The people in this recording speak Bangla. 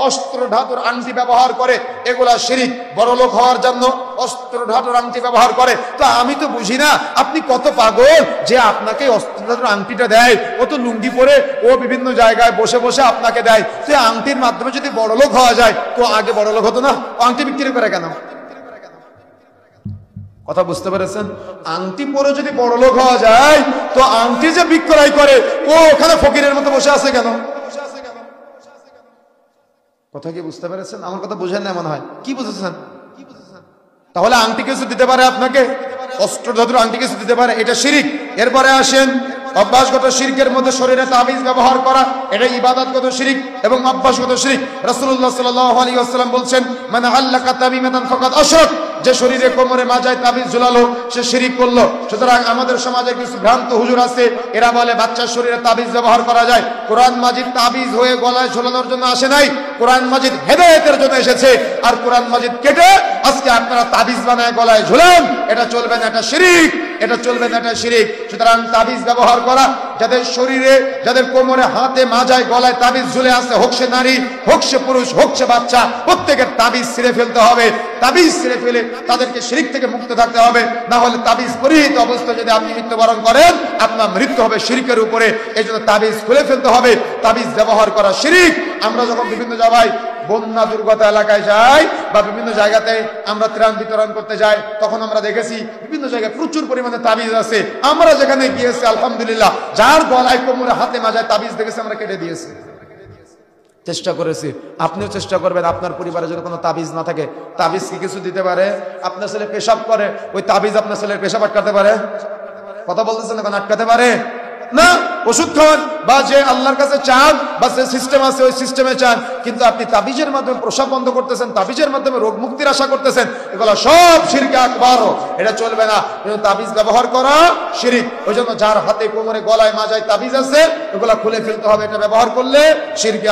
অস্ত্র ধাতুর আংটি ব্যবহার করে, এগুলা শিরিক। বড়লোক হওয়ার জন্য অস্ত্র ধাতুর আংটি ব্যবহার করে। তো আমি তো বুঝি না আপনি কত পাগল যে আপনাকে অস্ত্র ধাতুর আংটিটা দেয়। ও তো লুঙ্গি পরে ও বিভিন্ন জায়গায় বসে বসে আপনাকে দেয়। তো আংটির মাধ্যমে যদি বড়লোক হওয়া যায় তো আগে বড়লোক হতো না? আংটি বিক্রি করে কেন? কথা বুঝতে পেরেছেন? আংটি পরে যদি বড়লোক হওয়া যায় তো আংটি যে বিক্রয় করে ও ওখানে ফকিরের মতো বসে আছে কেন? কথা কি বুঝতে পেরেছেন? আমার কথা বুঝেন না মনে হয়। কি বুঝেছেন? তাহলে আংটি কিছু দিতে পারে আপনাকে, অস্ত্র ধাতুর আংটি কিছু দিতে পারে, এটা শিরিক। এরপরে আসেন অভ্যাসগত শিরকের মধ্যে শরীরে তাবিজ ব্যবহার করা, এটা ইবাদতগত শিরিক এবং অভ্যাসগত শিরিক। রাসূলুল্লাহ সাল্লাল্লাহু আলাইহি ওয়াসাল্লাম বলছেন, মান আল্লাকা তামিমাতান ফাকাদ আশরাক, যে শরীরে কোমরে মাজায় তাবিজ ঝুলালো সে শিরিক করলো। সুতরাং আমাদের সমাজে কিছু ভ্রান্ত হুজুর আছে, এরা বলে বাচ্চার শরীরে তাবিজ ব্যবহার করা যায়। কোরআন মাজিদ তাবিজ হয়ে গলায় ঝুলানোর জন্য আসে নাই, কোরআন মাজিদ হেদায়েতের জন্য এসেছে। আর কোরআন মাজিদ কেটে আজকে আপনারা তাবিজ বানায় গলায় ঝুলান, এটা চলবে না, এটা শিরিক, এটা চলবে না, এটা শিরিক। সুতরাং তাবিজ ব্যবহার করা, যাদের শরীরে যাদের কোমরে হাতে মাজায় গলায় তাবিজ ঝুলে আছে, হোক সে নারী হোক সে পুরুষ হোক সে বাচ্চা, প্রত্যেকের তাবিজ ছিঁড়ে ফেলতে হবে। তাবিজ ছিঁড়ে ফেলে তাদেরকে শিরিক থেকে মুক্ত থাকতে হবে। না হলে তাবিজ পরিহিত অবস্থায় যদি আপনি মৃত্যুবরণ করেন আপনার মৃত্যু হবে শিরিকের উপরে। এই জন্য তাবিজ খুলে ফেলতে হবে। তাবিজ ব্যবহার করা শিরিক। আমরা যখন বিভিন্ন জায়গায় বন্যা দুর্গত এলাকায় যাই বা বিভিন্ন জায়গাতে আমরা ত্রাণ বিতরণ করতে যাই, তখন আমরা দেখেছি বিভিন্ন জায়গায় প্রচুর পরিমাণে তাবিজ আছে। আমরা যেখানে গিয়েছি আলহামদুলিল্লাহ, যার গলায় কোমরে হাতে মাজায় তাবিজ দেখেছি আমরা কেটে দিয়েছি। চেষ্টা করেছি, আপনিও চেষ্টা করবেন আপনার পরিবারে যদি কোনো তাবিজ না থাকে। তাবিজ কি কিছু দিতে পারে? আপনার ছেলে পেশাব করে, ওই তাবিজ আপনার ছেলের পেশাব আটকাতে পারে? কথা বলতেছেন এখন, আটকাতে পারে না? ওষুধ খান বা যে আল্লাহর কাছে চান বা যে সিস্টেম আছে ওই সিস্টেমে চান, কিন্তু আপনি তাবিজের মাধ্যমে প্রসাব বন্ধ করতেছেন, তাবিজের মাধ্যমে রোগ মুক্তির আশা করতেছেন, এগুলো সব শিরকে আকবার। এটা চলবে না। তাবিজ ব্যবহার করা শিরিক। ওই জন্য যার হাতে কোমরে গলায় মাজায় তাবিজ আছে এগুলা খুলে ফেলতে হবে। এটা ব্যবহার করলে শিরকে